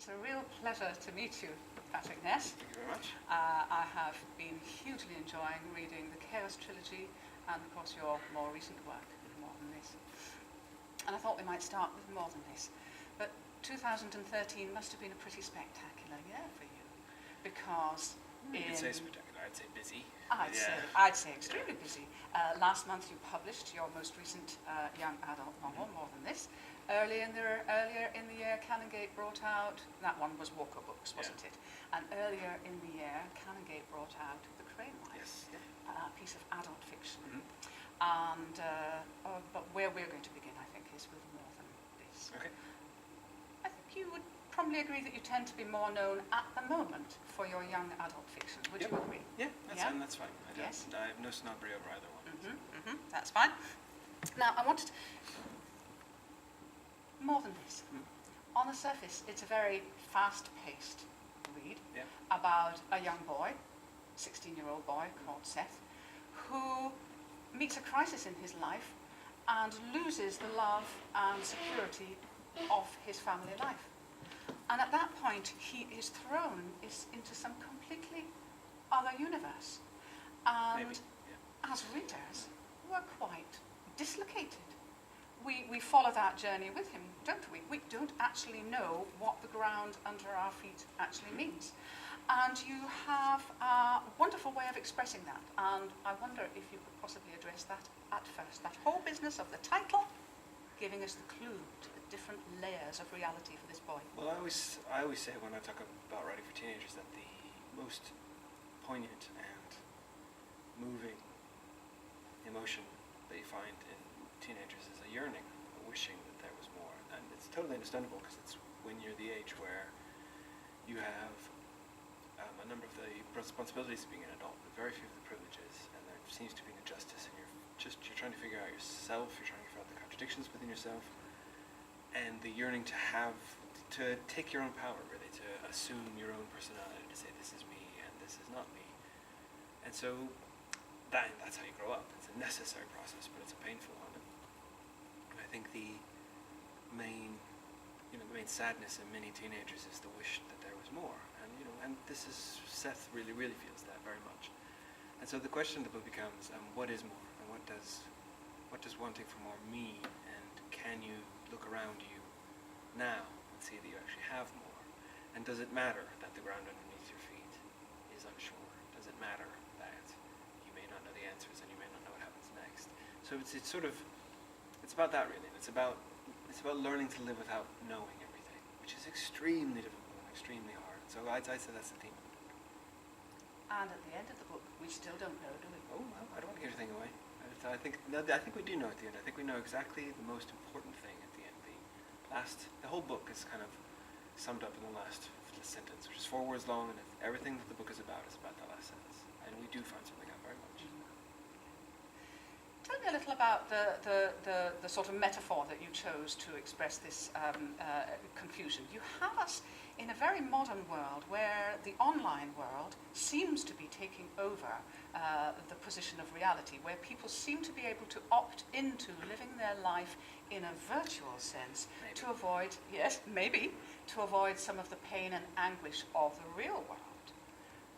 It's a real pleasure to meet you, Patrick Ness. Thank you very much. I have been hugely enjoying reading the Chaos Trilogy and, of course, your more recent work, More Than This. And I thought we might start with More Than This. But 2013 must have been a pretty spectacular year for you, because You could say spectacular. I'd say busy. I'd say extremely busy. Last month you published your most recent young adult novel, More Than This. Earlier in the year, Canongate brought out, that one was Walker Books, wasn't it? And earlier in the year, Canongate brought out The Crane Wife, a piece of adult fiction. And but where we're going to begin, I think, is with More Than This. Okay. I think you would probably agree that you tend to be more known at the moment for your young adult fiction. Would you agree? Yeah, that's fine. I have no snobbery over either one. That's fine. Now, I wanted More Than This. On the surface, it's a very fast-paced read about a young boy, 16-year-old boy called Seth, who meets a crisis in his life and loses the love and security of his family life. And at that point, he is thrown into some completely other universe. And as readers, we're quite dislocated. We follow that journey with him, don't we? We don't actually know what the ground under our feet actually means. And you have a wonderful way of expressing that. And I wonder if you could possibly address that at first. That whole business of the title, giving us the clue to the different layers of reality for this boy. Well, I always say when I talk about writing for teenagers that the most poignant and moving emotion that you find in teenagers is a yearning, a wishing that there was more. And it's totally understandable because it's when you're the age where you have a number of the responsibilities of being an adult, but very few of the privileges, and there seems to be an injustice, and you're trying to figure out yourself, you're trying to figure out the contradictions within yourself, and the yearning to take your own power, really, to assume your own personality, to say this is me and this is not me. And so that's how you grow up. It's a necessary process, but it's a painful one. And I think the main sadness in many teenagers is the wish that there was more. And this is, Seth really, really feels that very much. And so the question of the book becomes, what is more? And what does wanting for more mean? And can you look around you now and see that you actually have more? And does it matter that the ground underneath your feet is unsure? Does it matter that you may not know the answers and you may not know what happens next? So it's about that, really. It's about learning to live without knowing everything, which is extremely difficult and extremely hard. So I'd say that's the theme of the book. And at the end of the book, we still don't know, do we? Oh, well, I don't want to give anything away. I think we do know at the end. I think we know exactly the most important thing at the end. The whole book is kind of summed up in the last sentence, which is 4 words long, and everything that the book is about that last sentence. And we do find something out very much. Tell me a little about the sort of metaphor that you chose to express this confusion. You have us in a very modern world where the online world seems to be taking over the position of reality, where people seem to be able to opt into living their life in a virtual sense to avoid some of the pain and anguish of the real world.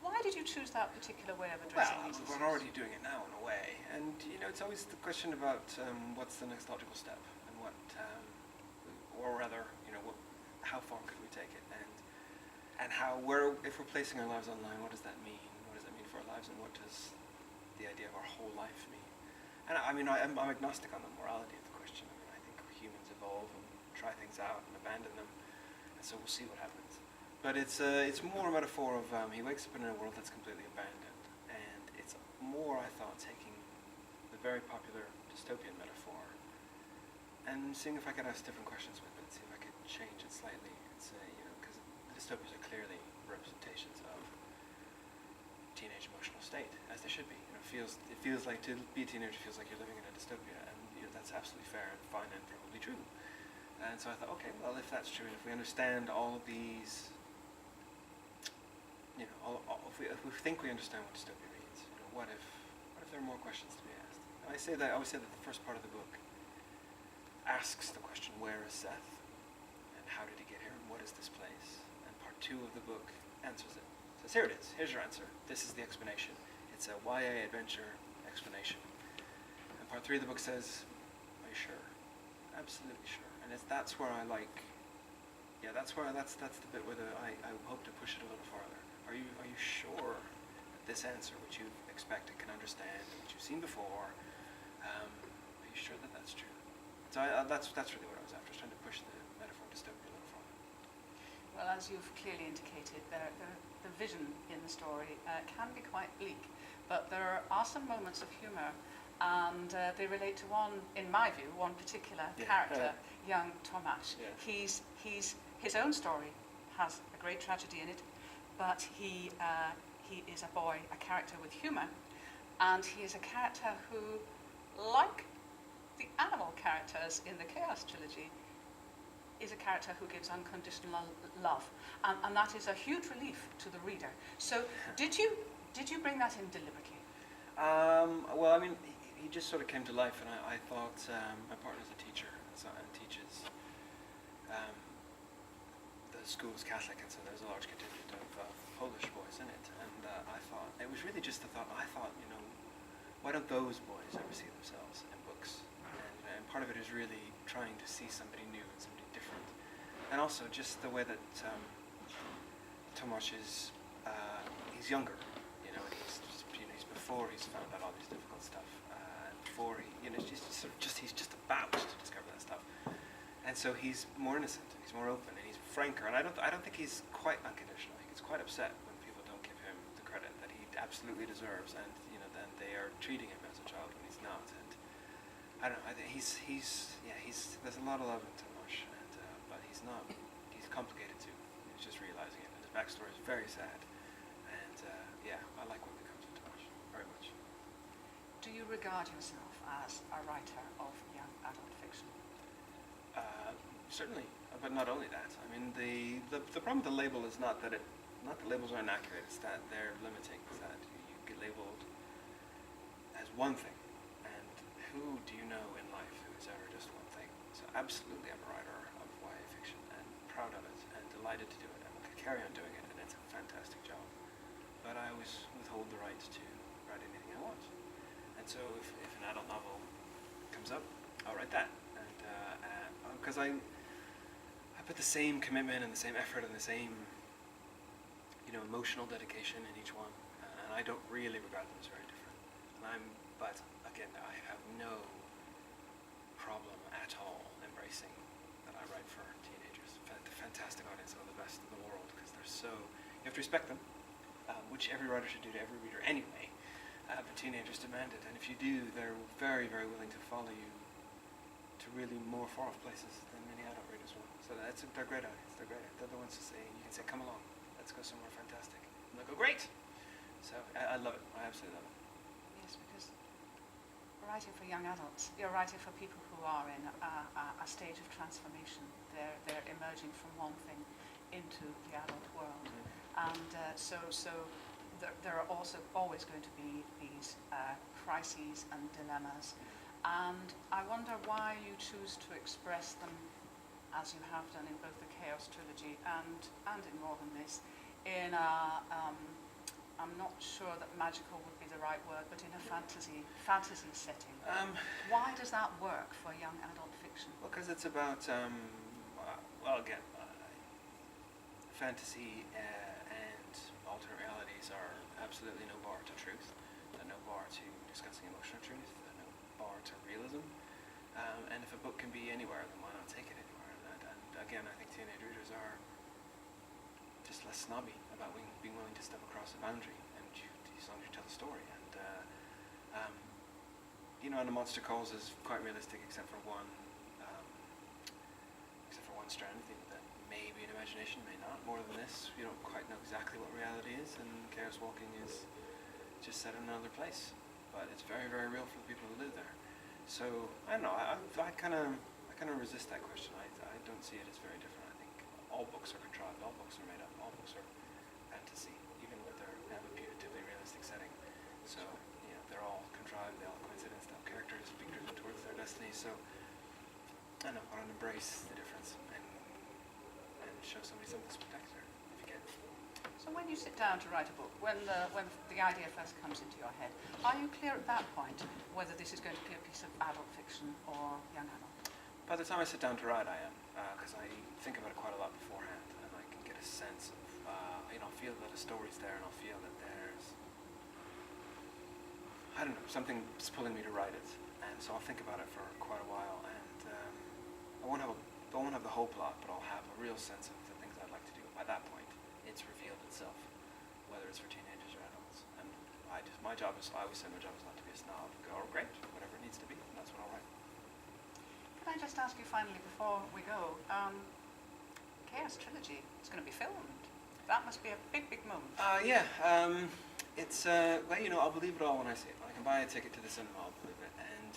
Why did you choose that particular way of addressing these issues? We're already doing it now in a way, and it's always the question about what's the next logical step, and how far could we take it, and if we're placing our lives online, what does that mean? What does that mean for our lives, and what does the idea of our whole life mean? And I'm agnostic on the morality of the question. I think humans evolve and try things out and abandon them, and so we'll see what happens. But it's more a metaphor of he wakes up in a world that's completely abandoned, and it's more, I thought, taking the very popular dystopian metaphor and seeing if I could ask different questions with it, see if I could change it slightly and say, because the dystopias are clearly representations of teenage emotional state, as they should be. It feels like to be a teenager feels like you're living in a dystopia, and that's absolutely fair and fine and probably true. And so I thought, okay, well, if that's true, if we understand all of these. If we think we understand what dystopia means, what if there are more questions to be asked? And I always say that the first part of the book asks the question, where is Seth? And how did he get here? And what is this place? 2 of the book answers it. It says, here it is, here's your answer. This is the explanation. It's a YA adventure explanation. And part 3 of the book says, are you sure? Absolutely sure. And that's where I like, that's the bit where I hope to push it a little farther. Are you sure that this answer, which you've expected, can understand, which you've seen before, are you sure that that's true? So that's really what I was after, was trying to push the metaphor dystopia a little farther. Well, as you've clearly indicated, the vision in the story can be quite bleak, but there are some moments of humour, and they relate to one, in my view, one particular character, young Tomasz. Yeah. His own story has a great tragedy in it, but he is a boy, a character with humour, and he is a character who, like the animal characters in the Chaos trilogy, is a character who gives unconditional love, and that is a huge relief to the reader. So, did you bring that in deliberately? Well, I mean, he just sort of came to life, and I thought my partner's a teacher and teaches. The school's Catholic, and so there's a large contingent of Polish boys in it, and I thought it was really just the thought. I thought, why don't those boys ever see themselves in books? And part of it is really trying to see somebody new and somebody different, and also just the way that Tomasz is. He's younger, he's before he's found out all this difficult stuff. Before he's just about to discover that stuff, and so he's more innocent, he's more open, and he's franker. And I don't think he's quite unconditional. He gets quite upset when people don't give him the credit that he absolutely deserves, and then they are treating him as a child when he's not. And I don't know. I think he's there's a lot of love in Tomasz, but he's not. He's complicated too. He's just realizing it, and his backstory is very sad. And I like what becomes of Tomasz very much. Do you regard yourself as a writer of young adult fiction? Certainly, but not only that. I mean, the problem with the label is not that labels are inaccurate. It's that they're limiting. It's that you get labeled as one thing, and who do you know in life who is ever just one thing? So absolutely, I'm a writer of YA fiction, and proud of it, and delighted to do it, and will carry on doing it, and it's a fantastic job. But I always withhold the right to write anything I want. And so if an adult novel comes up, I'll write that. And because I put the same commitment and the same effort and the same emotional dedication in each one, and I don't really regard them as very different. But again, I have no problem at all embracing that I write for teenagers. The fantastic audience, some of the best in the world, because you have to respect them, which every writer should do to every reader anyway. But teenagers demand it, and if you do, they're very, very willing to follow you to really more far-off places than many adult readers will. So they're great audience. They're great. They're the ones to say, you can say, come along, let's go somewhere fantastic. And they'll go, great! So I love it. I absolutely love it. Yes, because writing for young adults, you're writing for people who are in a stage of transformation. They're emerging from one thing into the adult world. Mm-hmm. And so there are also always going to be these crises and dilemmas. And I wonder why you choose to express them, as you have done in both the Chaos trilogy and in More Than This, in I'm not sure that magical would be the right word, but in a fantasy setting. Why does that work for young adult fiction? Well, because it's about, fantasy and alternate realities are absolutely no bar to truth, no bar to discussing emotional truth, no bar to realism. And if a book can be anywhere, then why not take it anywhere? And again, I think teenage readers are just less snobby about being willing to step across a boundary, and as long as you tell the story. And the Monster Calls is quite realistic, except for one strand. That may be an imagination, may not. More Than This, you don't quite know exactly what reality is, and Chaos Walking is just set in another place, but it's very, very real for the people who live there. So I don't know. I kind of resist that question. I don't see it as very different. I think all books are contrived. All books are made up. All books are fantasy, even with their have a putatively realistic setting. So they're all contrived. They all coincidence. They all characters being driven towards their destiny. So I don't know. I want to embrace the difference and show somebody something spectacular if you can. So when you sit down to write a book, when the idea first comes into your head, are you clear at that point whether this is going to be a piece of adult fiction or young adult? By the time I sit down to write, I am, because I think about it quite a lot beforehand, and I can get a sense of, I'll feel that a story's there, and I'll feel that there's, I don't know, something's pulling me to write it, and so I'll think about it for quite a while, and I won't have the whole plot, but I'll have a real sense of the things I'd like to do. By that point, it's revealed itself, whether it's for teenagers or adults, and I always say my job is not to be a snob and go, oh great, whatever it needs to be, and that's what I'll write. Can I just ask you finally before we go, Chaos Trilogy is going to be filmed. That must be a big, big moment. It's, I'll believe it all when I see it. When I can buy a ticket to the cinema, I'll believe it. And,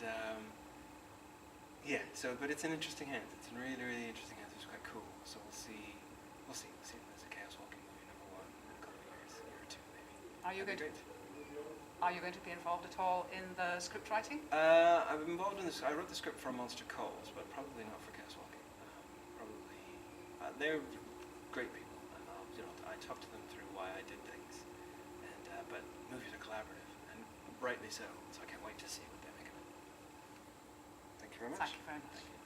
but it's in interesting hands. It's in really, really interesting hands. It's quite cool. So we'll see. We'll see if there's a Chaos Walking movie #1 in a couple of years, a year or two maybe. Are you going to be involved at all in the script writing? I'm involved in this. I wrote the script for Monster Calls, but probably not for Chaos Walking. They're great people, and I talk to them through why I did things. And but movies are collaborative, and rightly so. So I can't wait to see what they make of it. Thank you very much. Thank you very much. Thank you.